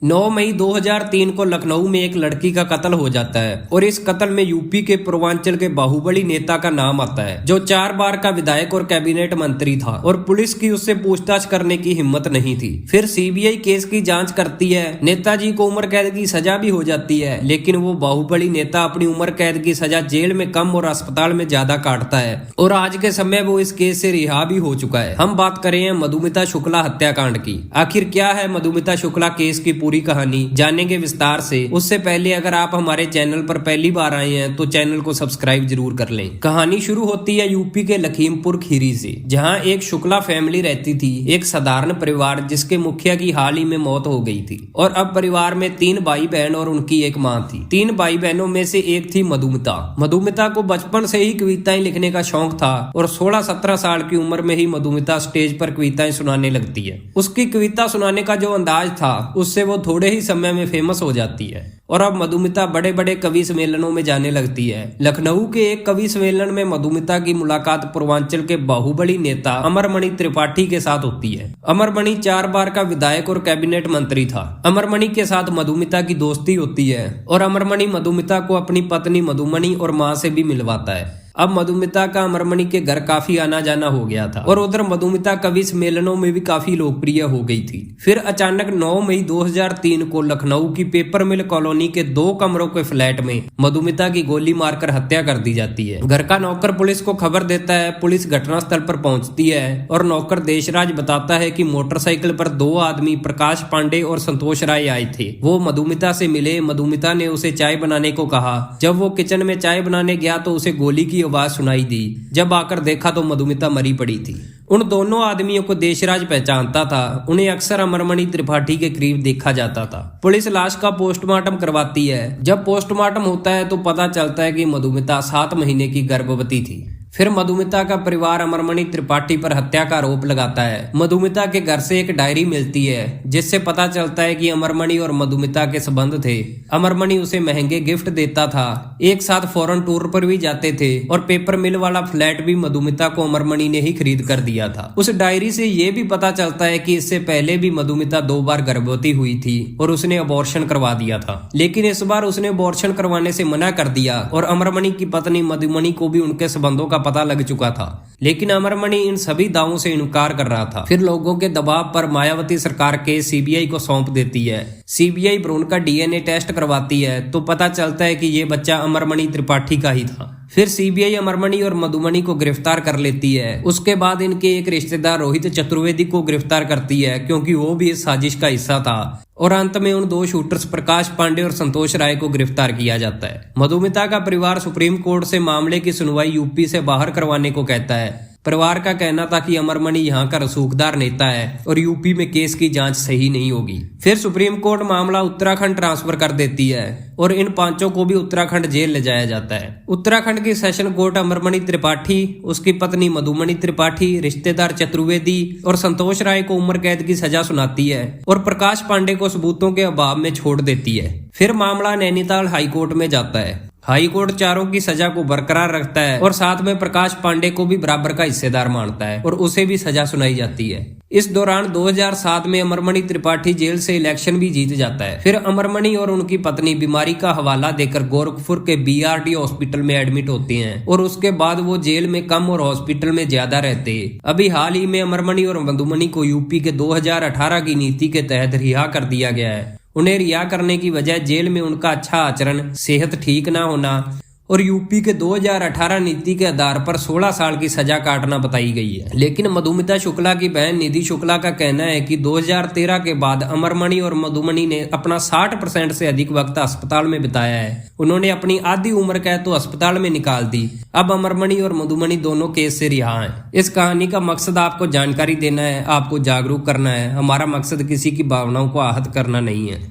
9 मई 2003 को लखनऊ में एक लड़की का कत्ल हो जाता है और इस कत्ल में यूपी के पूर्वांचल के बाहुबली नेता का नाम आता है, जो 4 बार का विधायक और कैबिनेट मंत्री था और पुलिस की उससे पूछताछ करने की हिम्मत नहीं थी। फिर सीबीआई केस की जांच करती है। नेताजी को उम्र कैद की सजा भी हो जाती है, लेकिन वो बाहुबली नेता अपनी उम्र कैद की सजा जेल में कम और अस्पताल में ज्यादा काटता है और आज के समय वो इस केस से रिहा भी हो चुका है। हम बात करें हैं मधुमिता शुक्ला हत्याकांड की। आखिर क्या है मधुमिता शुक्ला केस की पूरी कहानी, जानेंगे विस्तार से। उससे पहले अगर आप हमारे चैनल पर पहली बार आए हैं तो चैनल को सब्सक्राइब जरूर कर लें। कहानी शुरू होती है यूपी के लखीमपुर खीरी से, जहां एक शुक्ला फैमिली रहती थी, एक साधारण परिवार जिसके मुखिया की हाल ही में मौत हो गई थी। और अब परिवार में 3 भाई बहन और उनकी एक माँ थी। 3 भाई बहनों में से एक थी मधुमिता। मधुमिता को बचपन से ही कविताएं लिखने का शौक था और 16-17 साल की उम्र में ही मधुमिता स्टेज पर कविताएं सुनाने लगती है। उसकी कविता सुनाने का जो अंदाज था उससे वो थोड़े ही समय में फेमस हो जाती है और अब मधुमिता बड़े बड़े कवि सम्मेलनों में जाने लगती है। लखनऊ के एक कवि सम्मेलन में मधुमिता की मुलाकात पूर्वांचल के बाहुबली नेता अमरमणि त्रिपाठी के साथ होती है। अमरमणि 4 बार का विधायक और कैबिनेट मंत्री था। अमरमणि के साथ मधुमिता की दोस्ती होती है और अमरमणि मधुमिता को अपनी पत्नी मधुमणि और माँ से भी मिलवाता है। अब मधुमिता का अमरमणि के घर काफी आना जाना हो गया था और उधर मधुमिता कवि सम्मेलनों में भी काफी लोकप्रिय हो गई थी। फिर अचानक 9 मई 2003 को लखनऊ की पेपर मिल कॉलोनी के 2 कमरों के फ्लैट में मधुमिता की गोली मारकर हत्या कर दी जाती है। घर का नौकर पुलिस को खबर देता है। पुलिस घटनास्थल पर पहुंचती है और नौकर देशराज बताता है कि मोटरसाइकिल पर 2 आदमी प्रकाश पांडे और संतोष राय आए थे। वो मधुमिता से मिले। मधुमिता ने उसे चाय बनाने को कहा। जब वो किचन में चाय बनाने गया तो उसे गोली की आवाज सुनाई दी। जब आकर देखा तो मधुमिता मरी पड़ी थी। उन दोनों आदमियों को देशराज पहचानता था। उन्हें अक्सर अमरमणि त्रिपाठी के करीब देखा जाता था। पुलिस लाश का पोस्टमार्टम करवाती है। जब पोस्टमार्टम होता है तो पता चलता है कि मधुमिता 7 महीने की गर्भवती थी। फिर मधुमिता का परिवार अमरमणि त्रिपाठी पर हत्या का आरोप लगाता है। मधुमिता के घर से एक डायरी मिलती है जिससे पता चलता है कि अमरमणि और मधुमिता के संबंध थे। अमरमणि उसे महंगे गिफ्ट देता था, एक साथ फॉरेन टूर पर भी जाते थे और पेपर मिल वाला फ्लैट भी मधुमिता को अमरमणि ने ही खरीद कर दिया था। उस डायरी से ये भी पता चलता है कि इससे पहले भी मधुमिता 2 बार गर्भवती हुई थी और उसने अबॉर्शन करवा दिया था, लेकिन इस बार उसने अबॉर्शन करवाने से मना कर दिया और अमरमणि की पत्नी मधुमणि को भी उनके संबंधों का पता लग चुका था, लेकिन अमरमणि इन सभी दावों से इनकार कर रहा था। फिर लोगों के दबाव पर मायावती सरकार के सीबीआई को सौंप देती है। सीबीआई भ्रूण का डीएनए टेस्ट करवाती है तो पता चलता है कि ये बच्चा अमरमणि त्रिपाठी का ही था। फिर सीबीआई अमरमणि और मधुमणि को गिरफ्तार कर लेती है। उसके बाद इनके एक रिश्तेदार रोहित चतुर्वेदी को गिरफ्तार करती है क्योंकि वो भी इस साजिश का हिस्सा था। और अंत में उन 2 शूटर्स प्रकाश पांडे और संतोष राय को गिरफ्तार किया जाता है। मधुमिता का परिवार सुप्रीम कोर्ट से मामले की सुनवाई यूपी से बाहर करवाने को कहता है। परिवार का कहना था कि अमरमणि यहाँ का रसूखदार नेता है और यूपी में केस की जांच सही नहीं होगी। फिर सुप्रीम कोर्ट मामला उत्तराखंड ट्रांसफर कर देती है और इन 5 को भी उत्तराखंड जेल ले जाया जाता है। उत्तराखंड की सेशन कोर्ट अमरमणि त्रिपाठी, उसकी पत्नी मधुमणि त्रिपाठी, रिश्तेदार चतुर्वेदी और संतोष राय को उम्र कैद की सजा सुनाती है और प्रकाश पांडे को सबूतों के अभाव में छोड़ देती है। फिर मामला नैनीताल हाईकोर्ट में जाता है। हाई कोर्ट चारों की सजा को बरकरार रखता है और साथ में प्रकाश पांडे को भी बराबर का हिस्सेदार मानता है और उसे भी सजा सुनाई जाती है। इस दौरान 2007 में अमरमणि त्रिपाठी जेल से इलेक्शन भी जीत जाता है। फिर अमरमणि और उनकी पत्नी बीमारी का हवाला देकर गोरखपुर के बीआरडी हॉस्पिटल में एडमिट होते हैं और उसके बाद वो जेल में कम और हॉस्पिटल में ज्यादा रहते हैं। अभी हाल ही में अमरमणि और मधुमणि को यूपी के 2018 की नीति के तहत रिहा कर दिया गया है। उन्हें रिहा करने की वजह जेल में उनका अच्छा आचरण, सेहत ठीक ना होना और यूपी के 2018 नीति के आधार पर 16 साल की सजा काटना बताई गई है। लेकिन मधुमिता शुक्ला की बहन निधि शुक्ला का कहना है कि 2013 के बाद अमरमणि और मधुमणि ने अपना 60% से अधिक वक्त अस्पताल में बिताया है। उन्होंने अपनी आधी उम्र कैद तो अस्पताल में निकाल दी। अब अमरमणि और मधुमणि दोनों केस से रिहा हैं। इस कहानी का मकसद आपको जानकारी देना है, आपको जागरूक करना है। हमारा मकसद किसी की भावनाओं को आहत करना नहीं है।